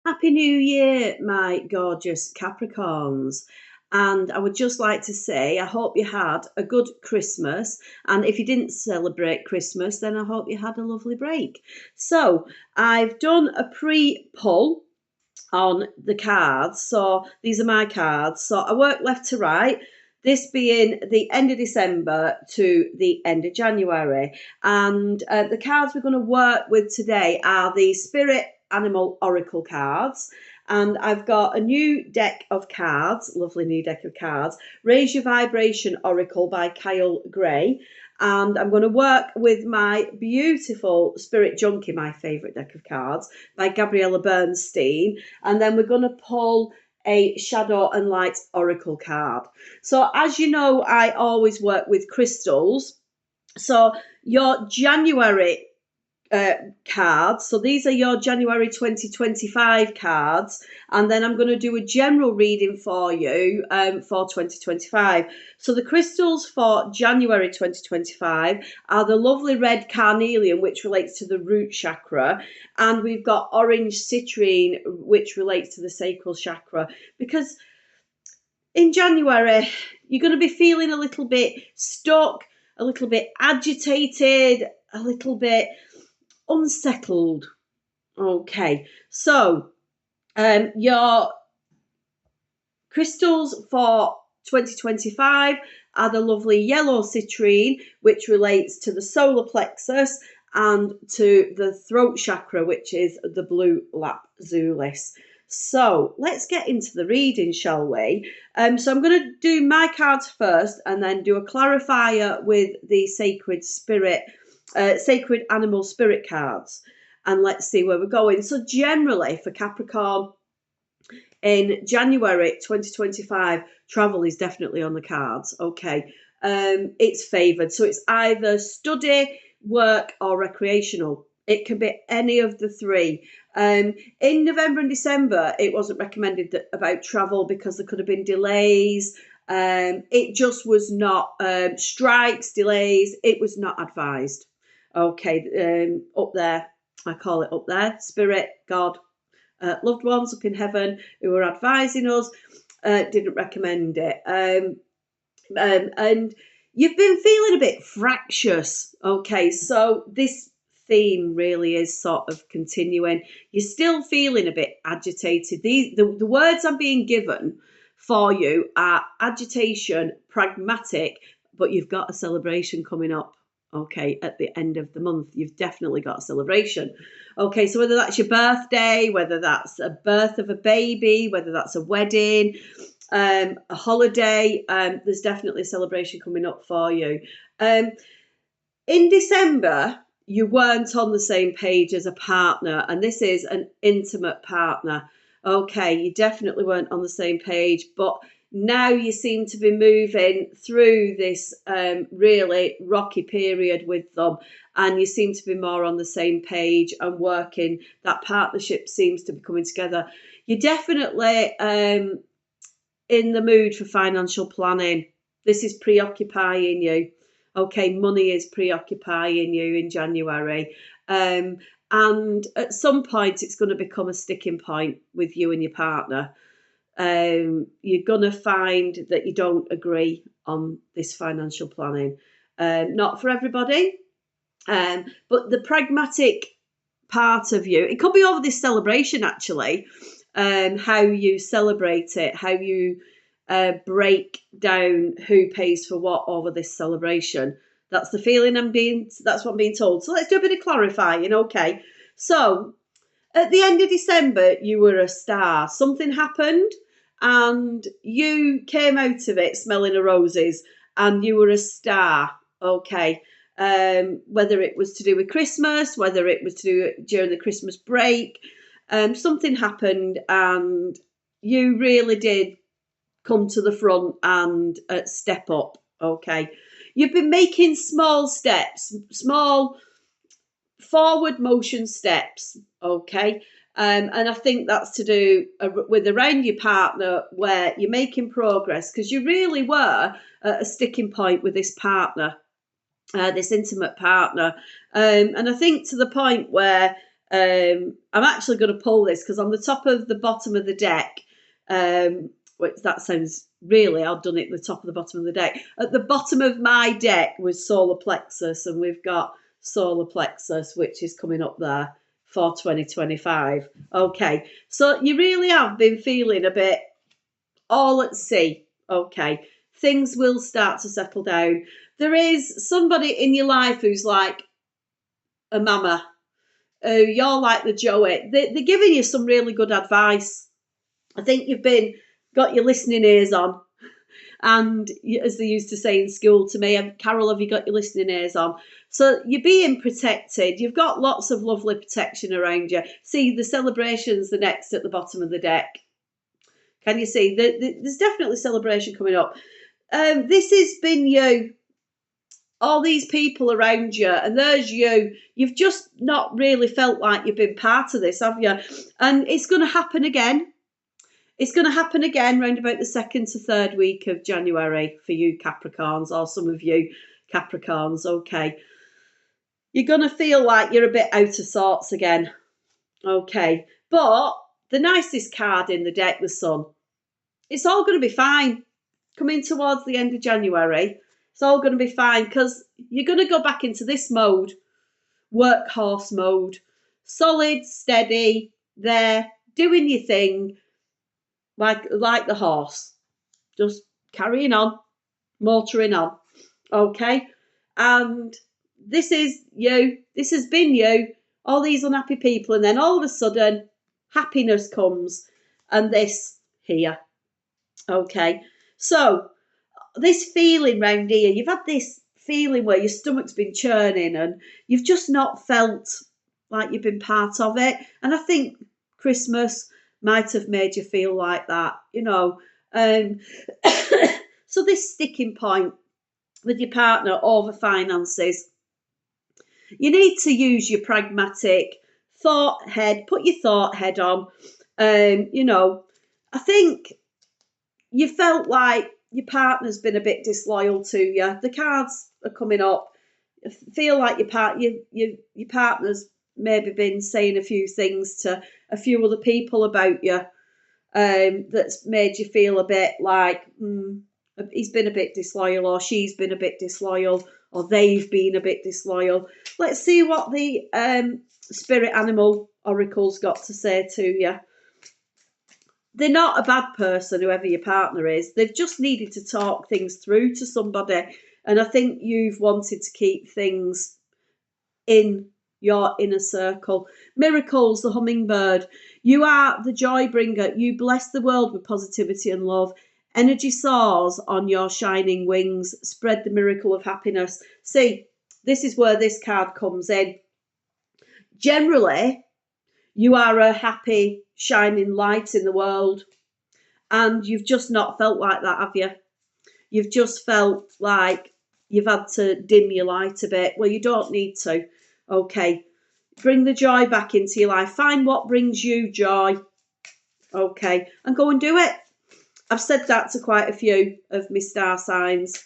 Happy New Year, my gorgeous Capricorns. And I would just like to say, I hope you had a good Christmas. And if you didn't celebrate Christmas, then I hope you had a lovely break. So I've done a pre-pull on the cards. So these are my cards. So I work left to right. This being the end of December to the end of January. And the cards we're going to work with today are the Spirit Animal Oracle cards. And I've got a new deck of cards, lovely new deck of cards, Raise Your Vibration Oracle by Carole Gray. And I'm going to work with my beautiful Spirit Junkie, my favourite deck of cards, by Gabriella Bernstein. And then we're going to pull a Shadow and Light Oracle card. So as you know, I always work with crystals. So your January cards. So these are your January 2025 cards, and then I'm going to do a general reading for you for 2025. So the crystals for January 2025 are the lovely red carnelian, which relates to the root chakra, and we've got orange citrine, which relates to the sacral chakra, because in January you're going to be feeling a little bit stuck, a little bit agitated, a little bit unsettled. Okay, so your crystals for 2025 are the lovely yellow citrine, which relates to the solar plexus, and to the throat chakra, which is the blue lapzulis. So let's get into the reading, shall we? So I'm going to do my cards first and then do a clarifier with the sacred animal spirit cards, and let's see where we're going. So generally for Capricorn in January 2025, travel is definitely on the cards. Okay, it's favored, so it's either study, work, or recreational. It can be any of the three. In November and December, it wasn't recommended about travel because there could have been delays. It just was not strikes, delays. It was not advised. Okay, up there, I call it up there, Spirit, God, loved ones up in heaven who were advising us, didn't recommend it. And you've been feeling a bit fractious. Okay, so this theme really is sort of continuing. You're still feeling a bit agitated. The words I'm being given for you are agitation, pragmatic, but you've got a celebration coming up. Okay, at the end of the month, you've definitely got a celebration. Okay, so whether that's your birthday, whether that's a birth of a baby, whether that's a wedding, a holiday, there's definitely a celebration coming up for you. In December, you weren't on the same page as a partner, and this is an intimate partner. Okay, you definitely weren't on the same page, but now you seem to be moving through this really rocky period with them, and you seem to be more on the same page and working. That partnership seems to be coming together. You're definitely in the mood for financial planning. This is preoccupying you. Okay, money is preoccupying you in January. And at some point, it's going to become a sticking point with you and your partner. You're going to find that you don't agree on this financial planning. Not for everybody, but the pragmatic part of you, it could be over this celebration actually, how you celebrate it, how you break down who pays for what over this celebration. That's the feeling that's what I'm being told. So let's do a bit of clarifying. Okay, so at the end of December, you were a star. Something happened and you came out of it smelling of roses, and you were a star. Okay, whether it was to do with Christmas, whether it was to do during the Christmas break, something happened and you really did come to the front and step up. Okay, you've been making small steps, small forward motion steps. Okay, and I think that's to do with around your partner, where you're making progress, because you really were at a sticking point with this partner, this intimate partner, and I think to the point where I'm actually going to pull this because on the top of the bottom of the deck, which that sounds really odd, done it at the top of the bottom of the deck. At the bottom of my deck was solar plexus, and we've got solar plexus, which is coming up there for 2025. Okay, so you really have been feeling a bit all at sea. Okay, things will start to settle down. There is somebody in your life who's like a mama. You're like the Joey. They're giving you some really good advice. I think you've got your listening ears on. And as they used to say in school to me, Carole, have you got your listening ears on? So you're being protected. You've got lots of lovely protection around you. See, the celebration's the next at the bottom of the deck. Can you see? There's definitely celebration coming up. This has been you. All these people around you, and there's you. You've just not really felt like you've been part of this, have you? And it's going to happen again. It's going to happen again around about the 2nd to 3rd week of January for you Capricorns, or some of you Capricorns. Okay. You're going to feel like you're a bit out of sorts again. Okay. But the nicest card in the deck, the Sun. It's all going to be fine. Coming towards the end of January, it's all going to be fine because you're going to go back into this mode, workhorse mode, solid, steady, there, doing your thing, like the horse, just carrying on, motoring on, okay? And this is you, this has been you, all these unhappy people, and then all of a sudden, happiness comes, and this here, okay? So, this feeling round here, you've had this feeling where your stomach's been churning and you've just not felt like you've been part of it. And I think Christmas might have made you feel like that, you know. So this sticking point with your partner over finances, you need to use your pragmatic thought head, put your thought head on. You know, I think you felt like your partner's been a bit disloyal to you. The cards are coming up. I feel like your partner's maybe been saying a few things to a few other people about you, that's made you feel a bit like he's been a bit disloyal, or she's been a bit disloyal, or they've been a bit disloyal. Let's see what the spirit animal oracle's got to say to you. They're not a bad person, whoever your partner is. They've just needed to talk things through to somebody. And I think you've wanted to keep things in your inner circle. Miracles, the hummingbird. You are the joy bringer. You bless the world with positivity and love. Energy soars on your shining wings. Spread the miracle of happiness. See, this is where this card comes in. Generally, you are a happy, shining light in the world. And you've just not felt like that, have you? You've just felt like you've had to dim your light a bit. Well, you don't need to. Okay. Bring the joy back into your life. Find what brings you joy. Okay. And go and do it. I've said that to quite a few of my star signs.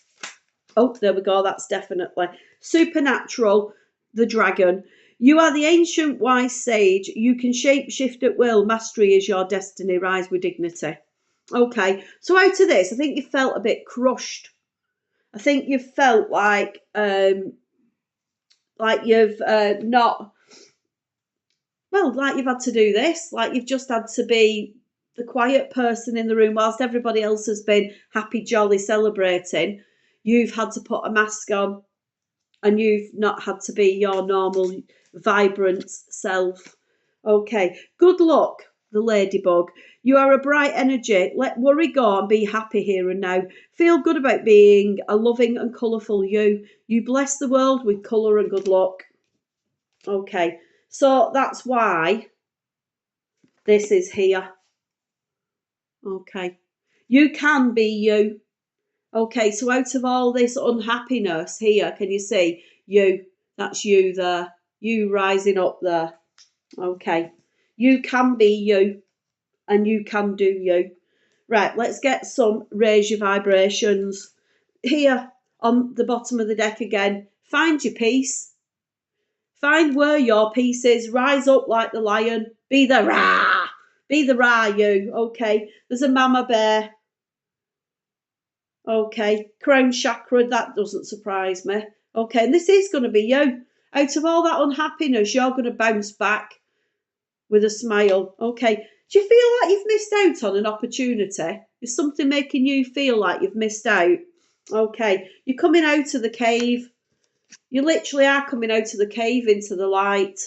Oh, there we go. That's definitely. Supernatural, the dragon. You are the ancient wise sage. You can shape shift at will. Mastery is your destiny. Rise with dignity. Okay, so out of this, I think you felt a bit crushed. I think you felt like you've not, well, like you've had to do this, like you've just had to be the quiet person in the room whilst everybody else has been happy, jolly, celebrating. You've had to put a mask on, and you've not had to be your normal, vibrant self. Okay, good luck, the ladybug. You are a bright energy. Let worry go and be happy here and now. Feel good about being a loving and colourful you. You bless the world with colour and good luck. Okay, so that's why this is here. Okay, you can be you. Okay, so out of all this unhappiness here, can you see you? That's you there. You rising up there. Okay, you can be you, and you can do you. Right, let's get some raise your vibrations. Here on the bottom of the deck again, find your peace. Find where your peace is. Rise up like the lion. Be the rah. Be the rah, you. Okay. There's a mama bear. Okay. Crown chakra. That doesn't surprise me. Okay. And this is going to be you. Out of all that unhappiness, you're going to bounce back with a smile. Okay. Do you feel like you've missed out on an opportunity? Is something making you feel like you've missed out? Okay. You're coming out of the cave. You literally are coming out of the cave into the light.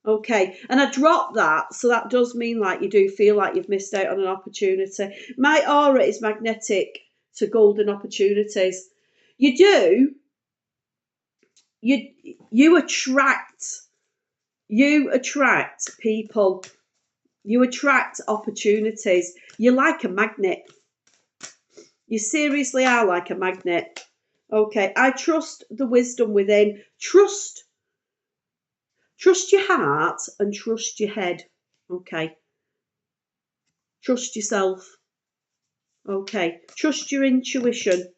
Okay. And I dropped that. So that does mean like you do feel like you've missed out on an opportunity. My aura is magnetic to golden opportunities. You do. You attract people. You attract opportunities. You're like a magnet. You seriously are like a magnet. Okay, I trust the wisdom within. Trust your heart and trust your head. Okay. Trust yourself. Okay. Trust your intuition.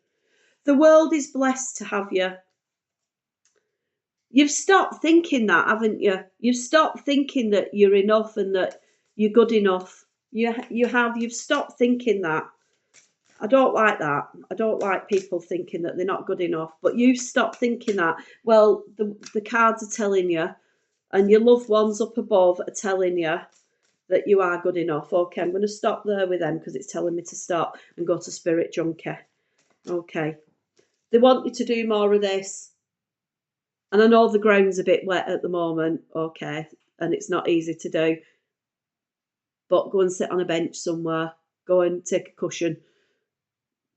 The world is blessed to have you. You've stopped thinking that, haven't you? You've stopped thinking that you're enough and that you're good enough. You've stopped thinking that. I don't like that. I don't like people thinking that they're not good enough. But you've stopped thinking that. Well, the cards are telling you, and your loved ones up above are telling you that you are good enough. Okay, I'm going to stop there with them because it's telling me to stop and go to Spirit Junkie. Okay. They want you to do more of this. And I know the ground's a bit wet at the moment, okay, and it's not easy to do. But go and sit on a bench somewhere. Go and take a cushion.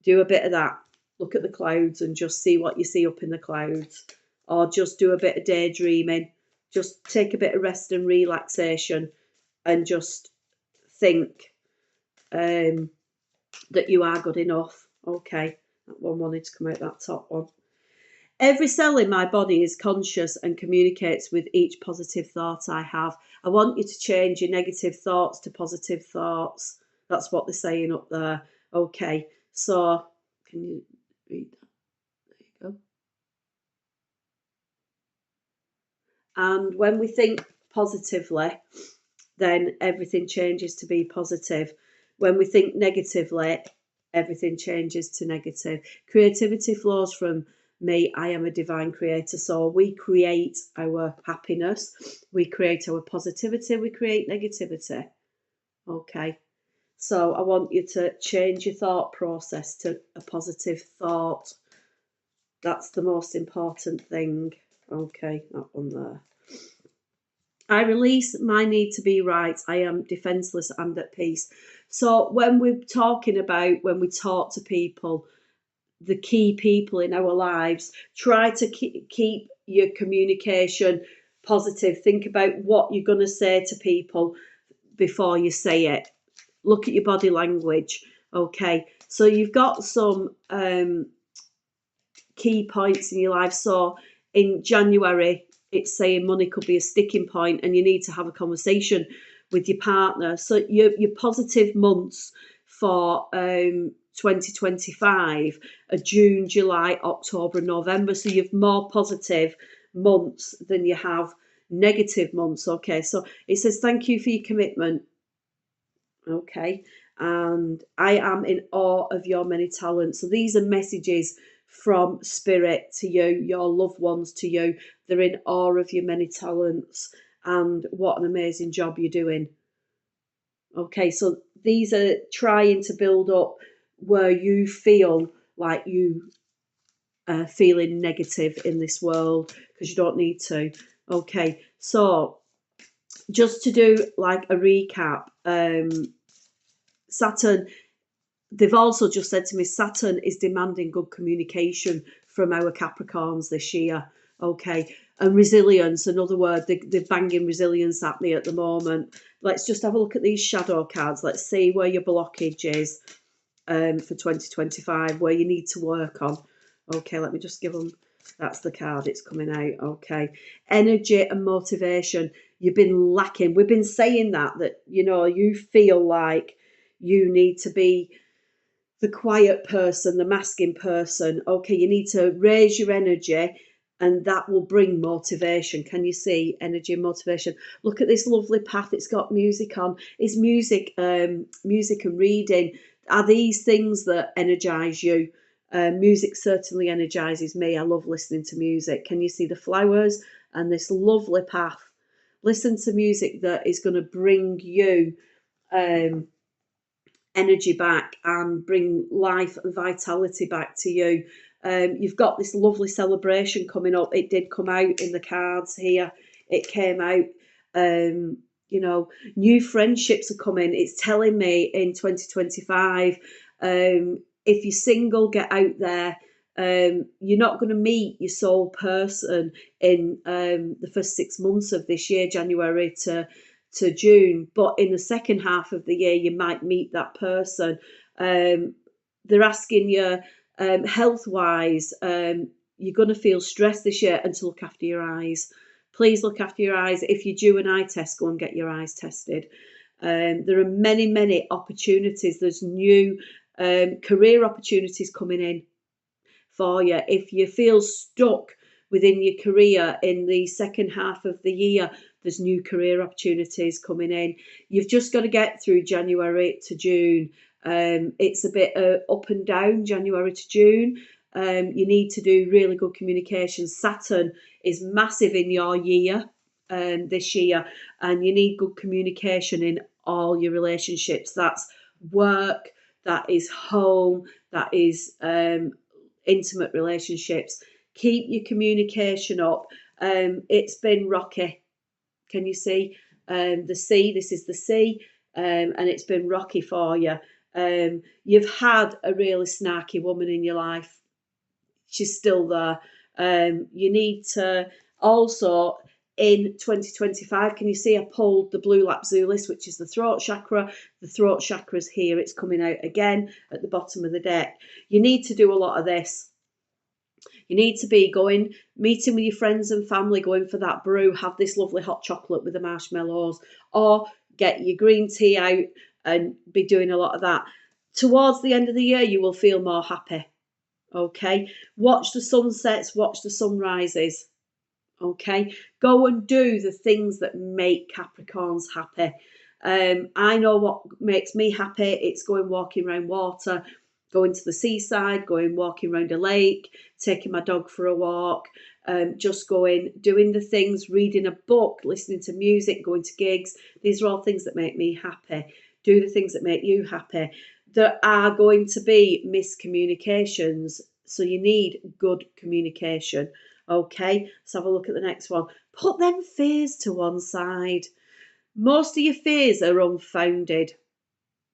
Do a bit of that. Look at the clouds and just see what you see up in the clouds. Or just do a bit of daydreaming. Just take a bit of rest and relaxation and just think that you are good enough. Okay, that one wanted to come out, that top one. Every cell in my body is conscious and communicates with each positive thought I have. I want you to change your negative thoughts to positive thoughts. That's what they're saying up there. Okay, so can you read that? There you go. And when we think positively, then everything changes to be positive. When we think negatively, everything changes to negative. Creativity flows from me. I am a divine creator. So we create our happiness, we create our positivity, we create negativity. Okay. So I want you to change your thought process to a positive thought. That's the most important thing. Okay, that one there. I release my need to be right. I am defenseless and at peace. So when we're talking about, when we talk to people, the key people in our lives, try to keep your communication positive. Think about what you're going to say to people before you say it. Look at your body language. Okay, so you've got some key points in your life. So in January, it's saying money could be a sticking point and you need to have a conversation with your partner. So your positive months for 2025 are June, July, October and November. So you've more positive months than you have negative months. Okay, so it says thank you for your commitment. Okay, and I am in awe of your many talents. So these are messages from Spirit to you, your loved ones to you. They're in awe of your many talents and what an amazing job you're doing. Okay, so these are trying to build up where you feel like you are feeling negative in this world, because you don't need to. Okay, so just to do like a recap, Saturn, they've also just said to me, Saturn is demanding good communication from our Capricorns this year. Okay, and resilience, another word, they're banging resilience at me at the moment. Let's just have a look at these shadow cards. Let's see where your blockage is for 2025, where you need to work on. Okay, let me just give them, that's the card, it's coming out. Okay, energy and motivation. You've been lacking. We've been saying that you know, you feel like you need to be the quiet person, the masking person. Okay, you need to raise your energy and that will bring motivation. Can you see energy and motivation? Look at this lovely path. It's got music on. Is music, music and reading, are these things that energize you? Music certainly energizes me. I love listening to music. Can you see the flowers and this lovely path? Listen to music that is going to bring you energy back and bring life and vitality back to you. You've got this lovely celebration coming up. It did come out in the cards here. It came out. You know, new friendships are coming. It's telling me in 2025. If you're single, get out there. You're not going to meet your soul person in the first 6 months of this year, January to June, but in the second half of the year you might meet that person. They're asking you, health wise, you're going to feel stressed this year, and to look after your eyes. Please look after your eyes. If you're due an eye test, go and get your eyes tested. There are many opportunities. There's new career opportunities coming in for you. If you feel stuck within your career in the second half of the year, there's new career opportunities coming in. You've just got to get through January to June. It's a bit up and down, January to June. You need to do really good communication. Saturn is massive in your year, this year, and you need good communication in all your relationships. That's work, that is home, that is intimate relationships. Keep your communication up. It's been rocky. Can you see the sea? This is the sea, and it's been rocky for you. You've had a really snarky woman in your life. She's still there. You need to also, in 2025, can you see I pulled the blue lapzulis, which is the throat chakra. The throat chakra's here. It's coming out again at the bottom of the deck. You need to do a lot of this. You need to be going, meeting with your friends and family, going for that brew, have this lovely hot chocolate with the marshmallows, or get your green tea out and be doing a lot of that. Towards the end of the year, you will feel more happy. Okay. Watch the sunsets, watch the sunrises. Okay. Go and do the things that make Capricorns happy. I know what makes me happy. It's going walking around water, going to the seaside, going walking around a lake, taking my dog for a walk, just going, doing the things, reading a book, listening to music, going to gigs. These are all things that make me happy. Do the things that make you happy. There are going to be miscommunications, so you need good communication. Okay, let's have a look at the next one. Put them fears to one side. Most of your fears are unfounded.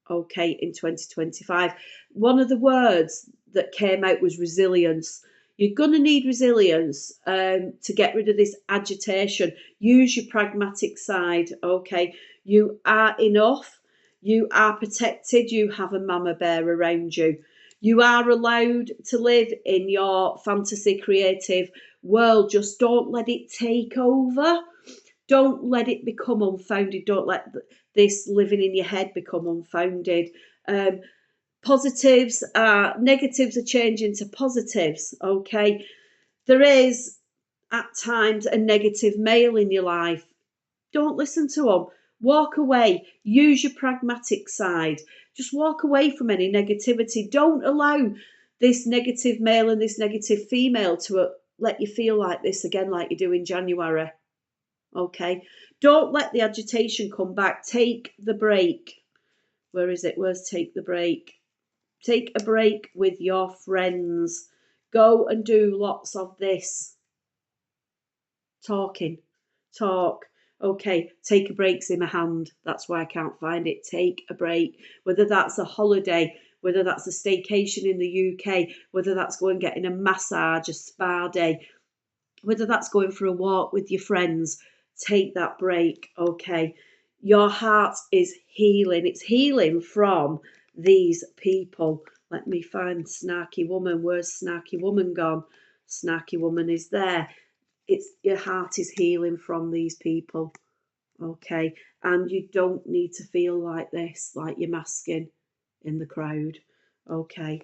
Okay, in 2025. One of the words that came out was resilience. You're going to need resilience to get rid of this agitation. Use your pragmatic side. Okay, you are enough. You are protected. You have a mama bear around you. You are allowed to live in your fantasy creative world. Just don't let it take over. Don't let it become unfounded. Don't let this living in your head become unfounded. Negatives are changing to positives. Okay, there is at times a negative male in your life. Don't listen to them. Walk away. Use your pragmatic side. Just walk away from any negativity. Don't allow this negative male and this negative female to let you feel like this again, like you do in January. Okay, don't let the agitation come back. Take the break. Where is it? Where's take the break? Take a break with your friends. Go and do lots of this. Talk. Okay, take a break's in my hand. That's why I can't find it. Take a break. Whether that's a holiday, whether that's a staycation in the UK, whether that's going getting a massage, a spa day, whether that's going for a walk with your friends, take that break. Okay, your heart is healing. It's healing from these people. Let me find snarky woman. Where's snarky woman gone? Snarky woman is there. It's your heart is healing from these people. Okay, and you don't need to feel like this, like you're masking in the crowd. Okay,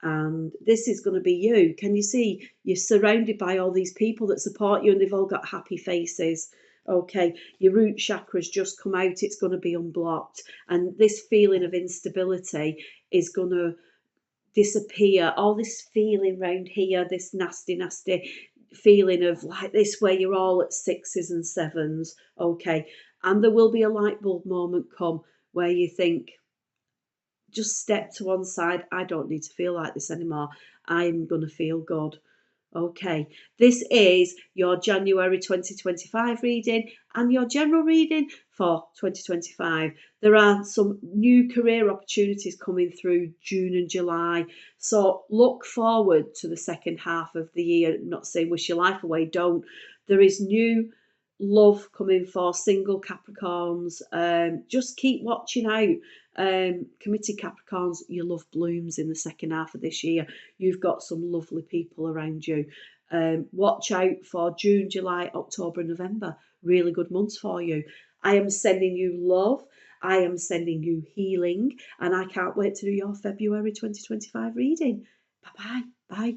And this is going to be you. Can you see? You're surrounded by all these people that support you, and they've all got happy faces. Okay, your root chakra's just come out. It's going to be unblocked. And this feeling of instability is going to disappear. All this feeling round here, this nasty, nasty feeling of like this, where you're all at sixes and sevens. Okay, and there will be a light bulb moment come where you think, just step to one side. I don't need to feel like this anymore. I'm going to feel good. Okay, this is your January 2025 reading and your general reading for 2025. There are some new career opportunities coming through June and July. So look forward to the second half of the year. I'm not saying wish your life away, don't. There is new love coming for single Capricorns. Just keep watching out. Committed Capricorns, your love blooms in the second half of this year. You've got some lovely people around you. Watch out for June, July, October, and November. Really good months for you. I am sending you love. I am sending you healing. And I can't wait to do your February 2025 reading. Bye-bye. Bye.